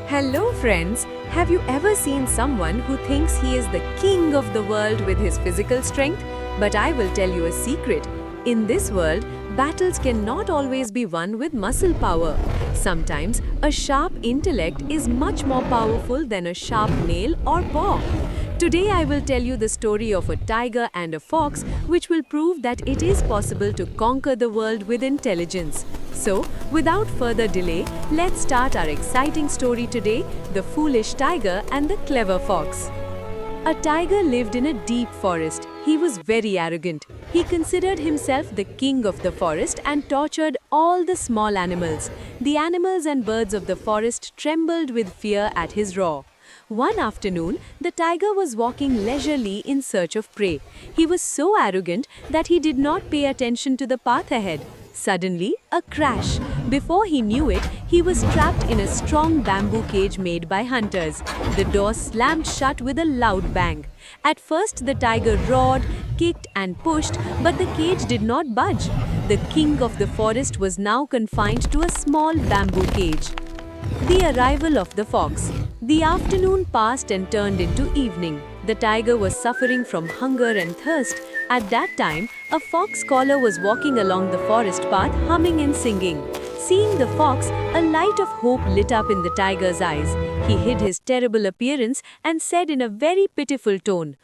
Hello friends, have you ever seen someone who thinks he is the king of the world with his physical strength? But I will tell you a secret. In this world, battles cannot always be won with muscle power. Sometimes, a sharp intellect is much more powerful than a sharp nail or paw. Today I will tell you the story of a tiger and a fox which will prove that it is possible to conquer the world with intelligence. So, without further delay, let's start our exciting story today, The Foolish Tiger and the Clever Fox. A tiger lived in a deep forest. He was very arrogant. He considered himself the king of the forest and tortured all the small animals. The animals and birds of the forest trembled with fear at his roar. One afternoon, the tiger was walking leisurely in search of prey. He was so arrogant that he did not pay attention to the path ahead. Suddenly, a crash. Before he knew it, he was trapped in a strong bamboo cage made by hunters. The door slammed shut with a loud bang. At first, the tiger roared, kicked and pushed, but the cage did not budge. The king of the forest was now confined to a small bamboo cage. The arrival of the fox. The afternoon passed and turned into evening. The tiger was suffering from hunger and thirst. At that time, a fox caller was walking along the forest path, humming and singing. Seeing the fox, a light of hope lit up in the tiger's eyes. He hid his terrible appearance and said in a very pitiful tone,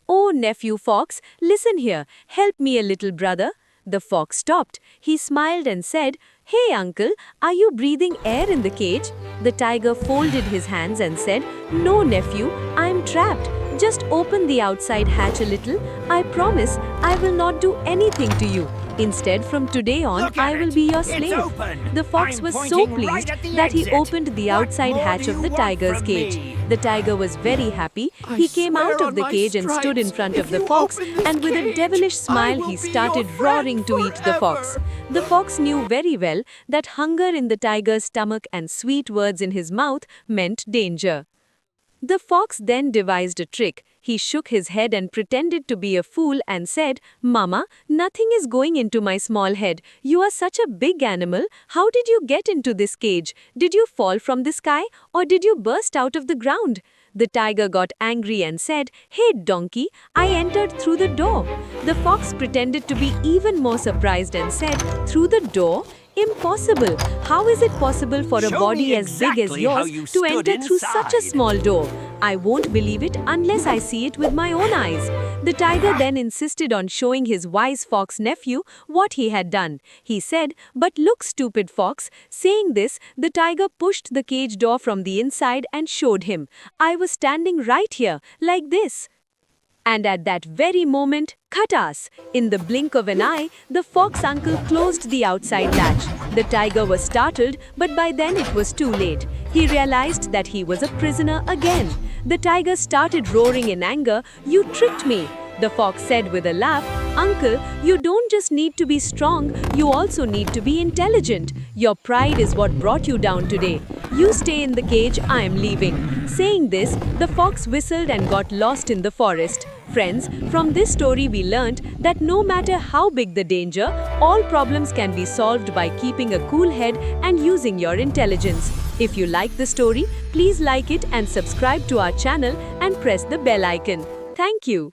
"Oh, nephew fox, listen here, help me a little brother." The fox stopped. He smiled and said, "Hey uncle, are you breathing air in the cage?" The tiger folded his hands and said, "No nephew, I am trapped. Just open the outside hatch a little. I promise I will not do anything to you. Instead, from today on, I will be your slave." The fox was so pleased that he opened the outside hatch of the tiger's cage. The tiger was very happy. He came out of the cage and stood in front of the fox, and with a devilish smile he started roaring to eat the fox. The fox knew very well that hunger in the tiger's stomach and sweet words in his mouth meant danger. The fox then devised a trick. He shook his head and pretended to be a fool and said, "Mama, nothing is going into my small head. You are such a big animal. How did you get into this cage? Did you fall from the sky or did you burst out of the ground?" The tiger got angry and said, "Hey donkey, I entered through the door." The fox pretended to be even more surprised and said, "Through the door? Impossible! How is it possible for a body as big as yours to enter through such a small door? I won't believe it unless I see it with my own eyes." The tiger then insisted on showing his wise fox nephew what he had done. He said, "But look, stupid fox." Saying this, the tiger pushed the cage door from the inside and showed him, "I was standing right here, like this." And at that very moment, khatas! In the blink of an eye, the fox uncle closed the outside latch. The tiger was startled, but by then it was too late. He realized that he was a prisoner again. The tiger started roaring in anger, "You tricked me!" The fox said with a laugh, "Uncle, you don't just need to be strong, you also need to be intelligent. Your pride is what brought you down today. You stay in the cage, I am leaving." Saying this, the fox whistled and got lost in the forest. Friends, from this story we learned that no matter how big the danger, all problems can be solved by keeping a cool head and using your intelligence. If you like the story, please like it and subscribe to our channel and press the bell icon. Thank you.